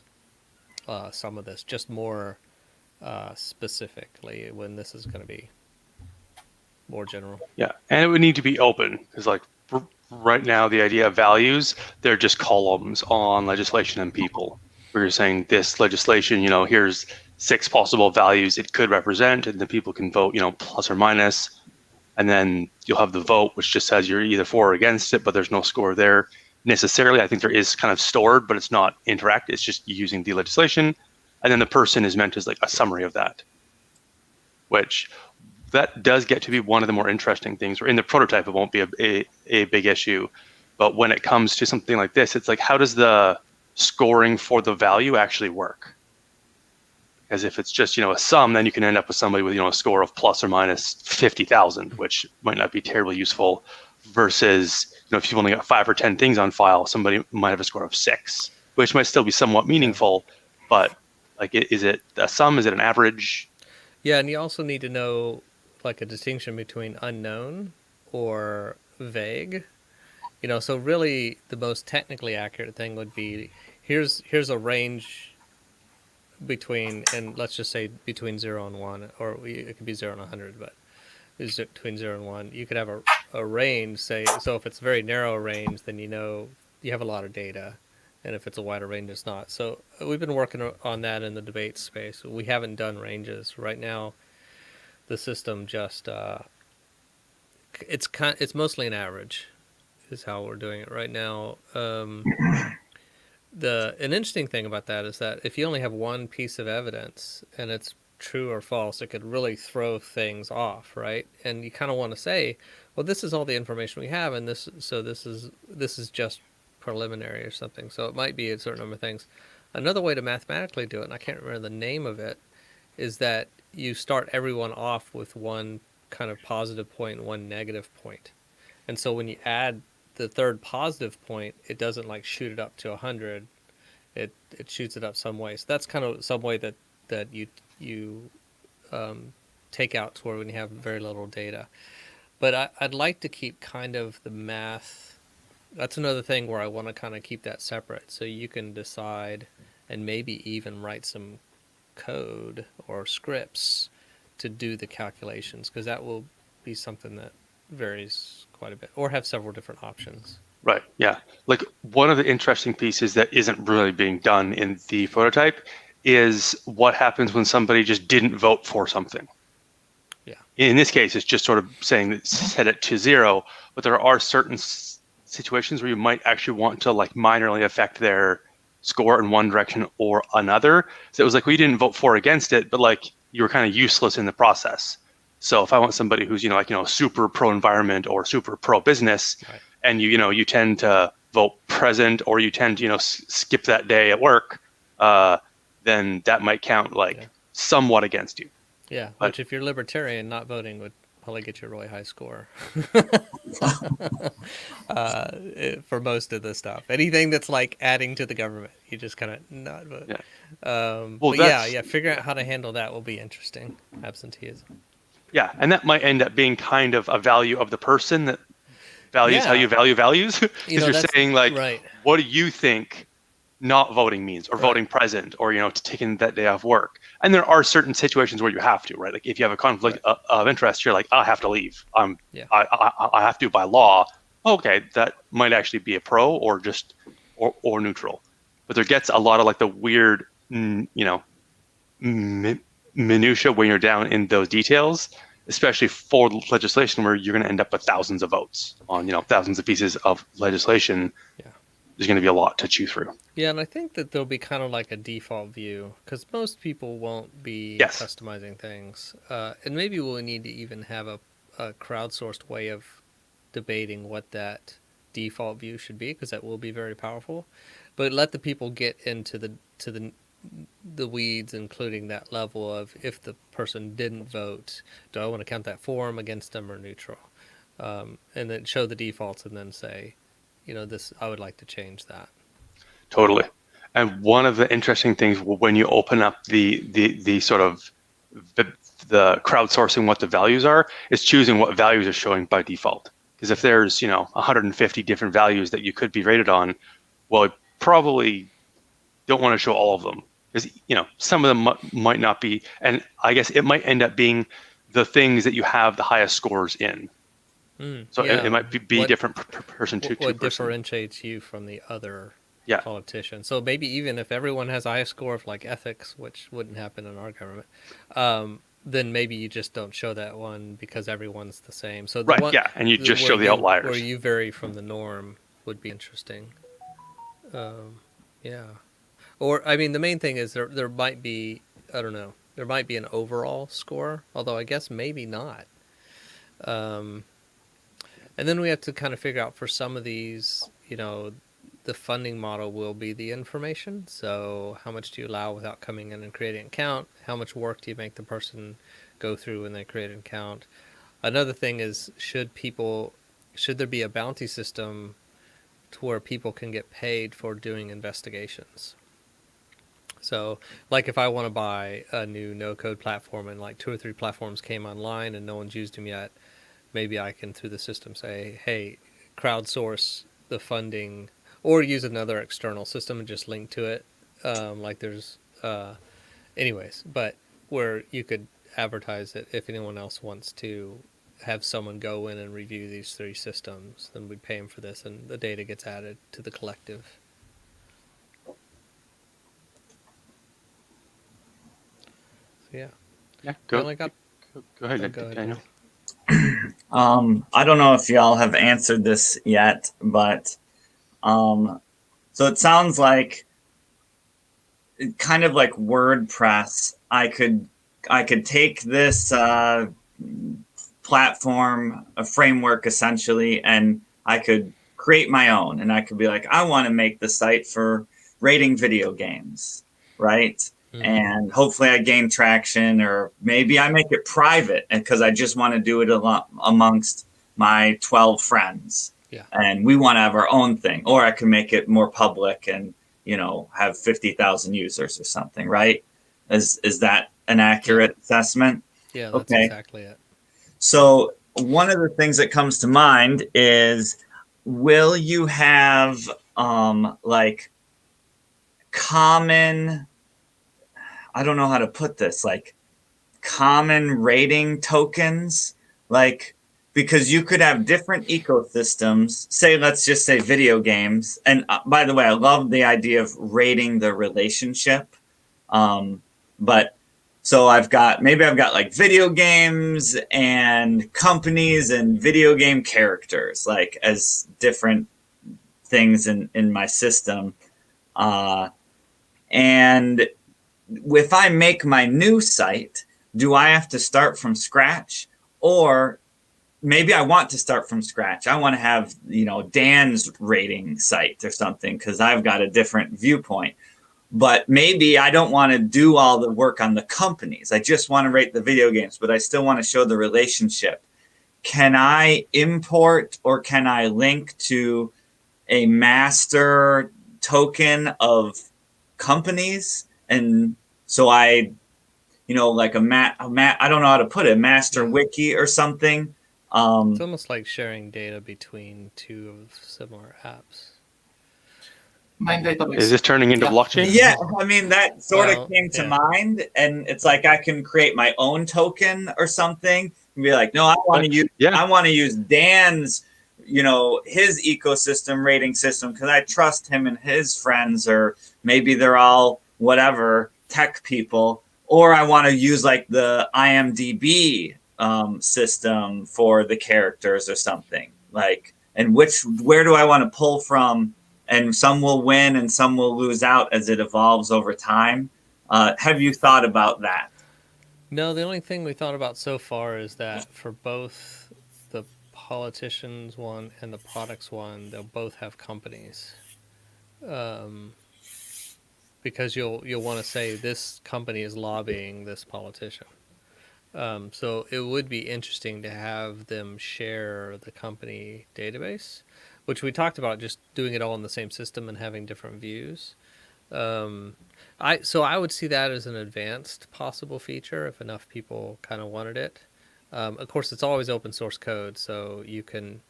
some of this, just more specifically when this is going to be more general. Yeah, and it would need to be open, because like right now the idea of values, they're just columns on legislation and people, where you're saying this legislation, here's 6 possible values it could represent, and then people can vote, plus or minus, and then you'll have the vote, which just says you're either for or against it, but there's no score there necessarily. I think there is kind of stored, but it's not interactive. It's just using the legislation, and then the person is meant as like a summary of that, which that does get to be one of the more interesting things. Where in the prototype, it won't be a big issue, but when it comes to something like this, it's like, how does the scoring for the value actually work? As if it's just a sum, then you can end up with somebody with a score of plus or minus 50,000, which might not be terribly useful. Versus if you've only got 5 or 10 things on file, somebody might have a score of 6, which might still be somewhat meaningful. But like, is it a sum? Is it an average? Yeah, and you also need to know like a distinction between unknown or vague. So really the most technically accurate thing would be, here's a range between, and let's just say between 0 and 1, or it could be 0 and 100, but it's between 0 and 1. You could have a range, say, so if it's a very narrow range, then you have a lot of data, and if it's a wider range, it's not. So we've been working on that in the debate space. We haven't done ranges right now. The system just it's mostly an average is how we're doing it right now. An interesting thing about that is that if you only have one piece of evidence and it's true or false, it could really throw things off, right? And you kind of want to say, well, this is all the information we have, and this is just preliminary or something. So it might be a certain number of things. Another way to mathematically do it, and I can't remember the name of it, is that you start everyone off with one kind of positive point and one negative point. And so when you add the third positive point, it doesn't like shoot it up to 100. It shoots it up some way. So that's kind of some way that you take out to where when you have very little data. But I'd like to keep kind of the math. That's another thing where I want to kind of keep that separate, so you can decide and maybe even write some code or scripts to do the calculations, because that will be something that varies quite a bit, or have several different options. Right, yeah. Like, one of the interesting pieces that isn't really being done in the prototype is what happens when somebody just didn't vote for something. Yeah. In this case, it's just sort of saying that set it to 0, but there are certain situations where you might actually want to like minorly affect their score in one direction or another. So it was like, we didn't vote for or against it, but like you were kind of useless in the process. So if I want somebody who's super pro environment or super pro business, right, and you tend to vote present, or you tend to skip that day at work, then that might count somewhat against you. Yeah, but, which if you're libertarian, not voting would probably get you a really high score for most of the stuff. Anything that's like adding to the government, you just kind of not vote. Yeah. But yeah, figuring out how to handle that will be interesting. Absenteeism. Yeah, and that might end up being kind of a value of the person that values how you value values. Because you're saying right, what do you think not voting means, or right, voting present, or taking that day off work? And there are certain situations where you have to, right? Like if you have a conflict right, of interest, you're like, I have to leave. I have to by law. Okay, that might actually be a pro or just or neutral. But there gets a lot of like the weird, minutia when you're down in those details, especially for legislation where you're going to end up with thousands of votes on thousands of pieces of legislation. Yeah. there's going to be a lot to chew through. Yeah, and I think that there'll be kind of like a default view because most people won't be Yes. customizing things. And maybe we'll need to even have a crowdsourced way of debating what that default view should be because that will be very powerful. But let the people get into the weeds, including that level of if the person didn't vote, do I want to count that for them, against them, or neutral? And then show the defaults and then say, this, I would like to change that. Totally. And one of the interesting things when you open up the sort of the crowdsourcing what the values are is choosing what values are showing by default. Because if there's 150 different values that you could be rated on, well, you probably don't want to show all of them because some of them might not be, and I guess it might end up being the things that you have the highest scores in. So yeah. it might be different person to what person. differentiates you from the other politician. So maybe even if everyone has a high score of like ethics, which wouldn't happen in our government, then maybe you just don't show that one because everyone's the same. So and you just show the outliers. Where you vary from the norm would be interesting. Yeah. Or, I mean, the main thing is there might be, I don't know, there might be an overall score, although I guess maybe not. And then we have to kind of figure out for some of these, the funding model will be the information. So how much do you allow without coming in and creating an account? How much work do you make the person go through when they create an account? Another thing is, should there be a bounty system to where people can get paid for doing investigations? So, like if I want to buy a new no-code platform and like 2 or 3 platforms came online and no one's used them yet, maybe I can, through the system, say, hey, crowdsource the funding, or use another external system and just link to it. Like there's, anyways, but where you could advertise it if anyone else wants to have someone go in and review these 3 systems, then we'd pay them for this and the data gets added to the collective. So, yeah. Go ahead, Daniel. I don't know if y'all have answered this yet, but so it sounds like kind of like WordPress. I could take this platform, a framework essentially, and I could create my own, and I could be like, I want to make the site for rating video games, right? Mm-hmm. And hopefully I gain traction, or maybe I make it private because I just want to do it amongst my 12 friends. Yeah. And we want to have our own thing, or I can make it more public and, have 50,000 users or something, right? Is that an accurate assessment? Yeah, that's exactly it. So one of the things that comes to mind is, will you have like common, I don't know how to put this, like common rating tokens, like, because you could have different ecosystems, say, let's just say video games. And by the way, I love the idea of rating the relationship. But so I've got like video games and companies and video game characters, like as different things in my system. And if I make my new site, do I have to start from scratch? Or maybe I want to start from scratch. I want to have, Dan's rating site or something because I've got a different viewpoint. But maybe I don't want to do all the work on the companies. I just want to rate the video games, but I still want to show the relationship. Can I import or can I link to a master token of companies? And so I, like I don't know how to put it, master wiki or something. It's almost like sharing data between 2 of similar apps. Main database. Is this turning into blockchain? Yeah, I mean, that sort of came to mind, and it's like I can create my own token or something and be like, no, I want to use Dan's, his ecosystem rating system because I trust him and his friends, or maybe they're all whatever tech people, or I want to use like the IMDb system for the characters or something, like, and where do I want to pull from and some will win and some will lose out as it evolves over time. Have you thought about that? No, the only thing we thought about so far is that for both the politicians one and the products one, they'll both have companies. Because you'll want to say this company is lobbying this politician. So it would be interesting to have them share the company database, which we talked about just doing it all in the same system and having different views. I would see that as an advanced possible feature if enough people kind of wanted it. Of course, it's always open source code, so you could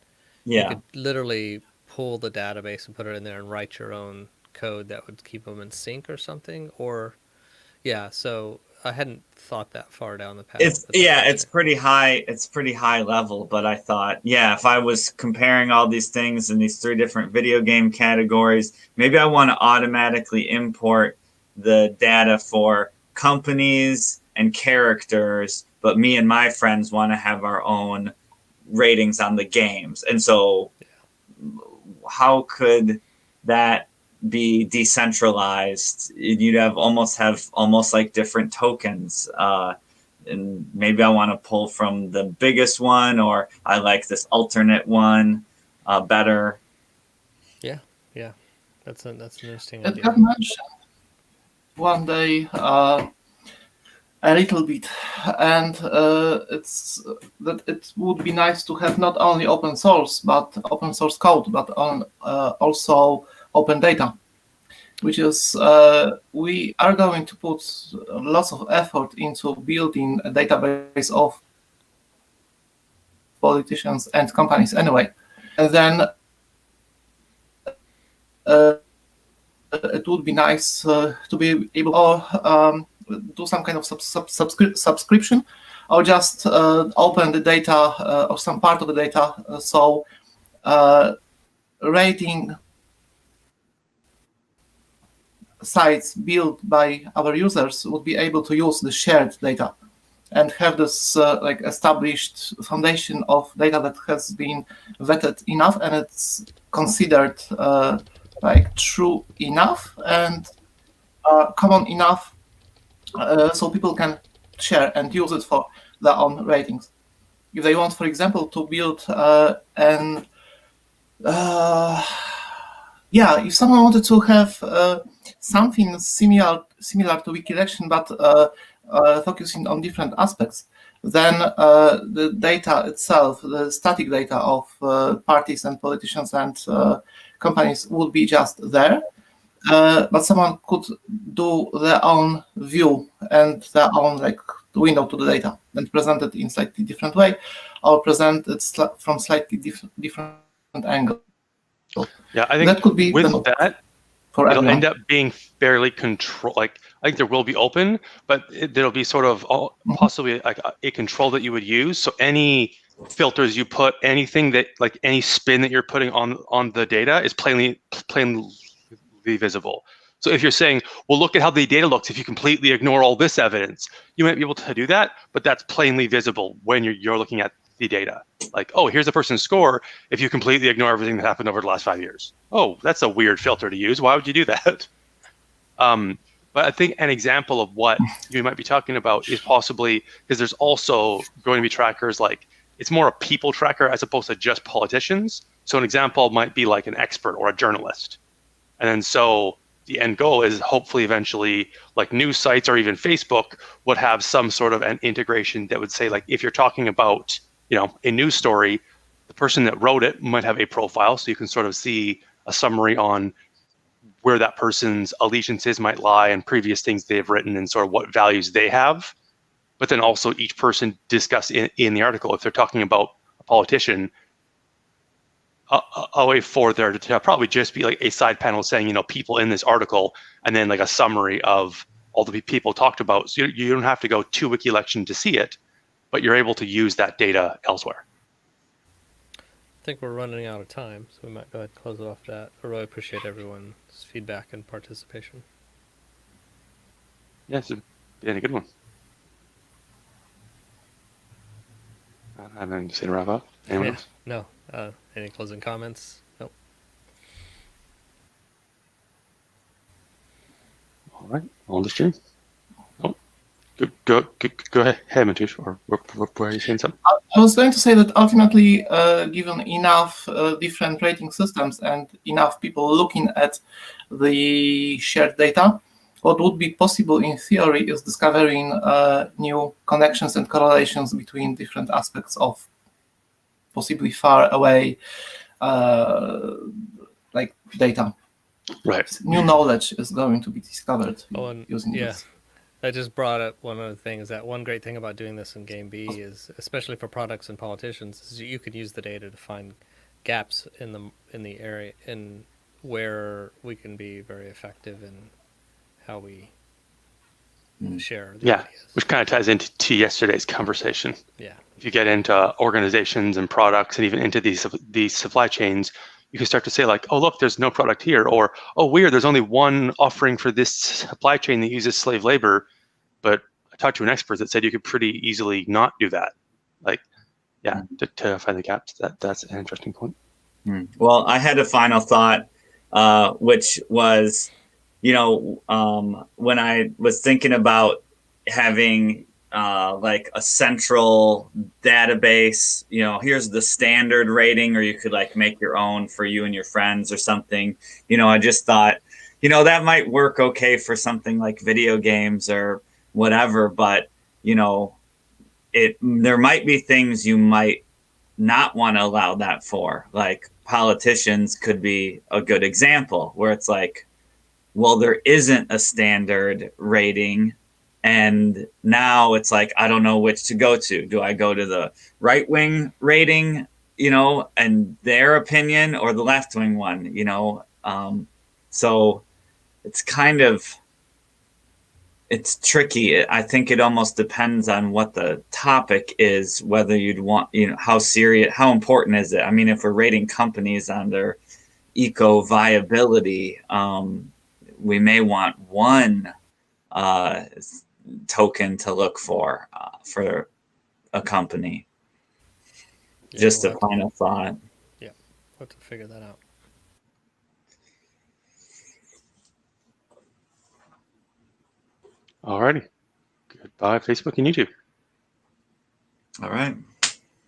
literally pull the database and put it in there and write your own code that would keep them in sync or something. Or so I hadn't thought that far down the path. It's pretty high. It's pretty high level, but I thought, if I was comparing all these things in these 3 different video game categories, maybe I want to automatically import the data for companies and characters, but me and my friends want to have our own ratings on the games. And so how could that be decentralized? You'd have almost like different tokens. And maybe I want to pull from the biggest one, or I like this alternate one better. Yeah. That's an interesting It idea. got mentioned one day a little bit, and it's that it would be nice to have not only open source code, but also open data, which is we are going to put lots of effort into building a database of politicians and companies anyway, and then it would be nice to be able to do some kind of subscription, or just open the data or some part of the data, so rating sites built by our users would be able to use the shared data and have this established foundation of data that has been vetted enough and it's considered true enough and common enough, so people can share and use it for their own ratings. If they want, for example, to build if someone wanted to have something similar to WikiLection, but focusing on different aspects, then the data itself, the static data of parties and politicians and companies would be just there. But someone could do their own view and their own window to the data and present it in slightly different way, or present it from slightly different angle. Yeah, I think that could be with that, it'll everyone. end up being fairly control. I think there will be open, but there'll be sort of possibly a control that you would use. So any filters you put, anything that any spin that you're putting on the data is plainly visible. So if you're saying, well, look at how the data looks if you completely ignore all this evidence, you might be able to do that, but that's plainly visible when you're looking at the data. Here's a person's score if you completely ignore everything that happened over the last 5 years. Oh, that's a weird filter to use. Why would you do that? But I think an example of what you might be talking about is possibly, because there's also going to be trackers it's more a people tracker as opposed to just politicians. So an example might be an expert or a journalist. And then so the end goal is hopefully eventually news sites or even Facebook would have some sort of an integration that would say if you're talking about a news story, the person that wrote it might have a profile, so you can sort of see a summary on where that person's allegiances might lie and previous things they've written and sort of what values they have. But then also each person discuss in the article, if they're talking about a politician, a way for there to probably just be a side panel saying, people in this article, and then a summary of all the people talked about. So you don't have to go to WikiLection to see it, but you're able to use that data elsewhere. I think we're running out of time, so we might go ahead and close it off that. I really appreciate everyone's feedback and participation. Yeah, it's been a good one. And then just to wrap up. Anyone else? No. Any closing comments? Nope. All right, on the stream. Oh, go ahead, Matush, or were you saying something? I was going to say that ultimately, given enough different rating systems and enough people looking at the shared data, what would be possible in theory is discovering new connections and correlations between different aspects of possibly far away like data. Right. New knowledge is going to be discovered and using this. I just brought up one of the things that one great thing about doing this in Game B is, especially for products and politicians, is you can use the data to find gaps in the area in where we can be very effective in how we share the ideas. Which kind of ties into yesterday's conversation. Yeah. If you get into organizations and products and even into these supply chains, you can start to say like, oh, look, there's no product here, or, oh, weird, there's only one offering for this supply chain that uses slave labor. But I talked to an expert that said you could pretty easily not do that. Like, to find the gaps. That's an interesting point. Well, I had a final thought, which was, when I was thinking about having like a central database, here's the standard rating, or you could like make your own for you and your friends or something. I just thought, that might work okay for something like video games or whatever, but there might be things you might not want to allow that for. Like politicians could be a good example where it's like, well, there isn't a standard rating. And now it's like, I don't know which to go to. Do I go to the right wing rating, and their opinion, or the left wing one, so it's kind of, it's tricky. I think it almost depends on what the topic is, whether you'd want, how serious, how important is it? I mean, if we're rating companies on their eco viability, we may want one token to look for a company. Yeah, Just a final thought. Yeah, we'll have to figure that out. Alrighty. Goodbye, Facebook and YouTube. All right.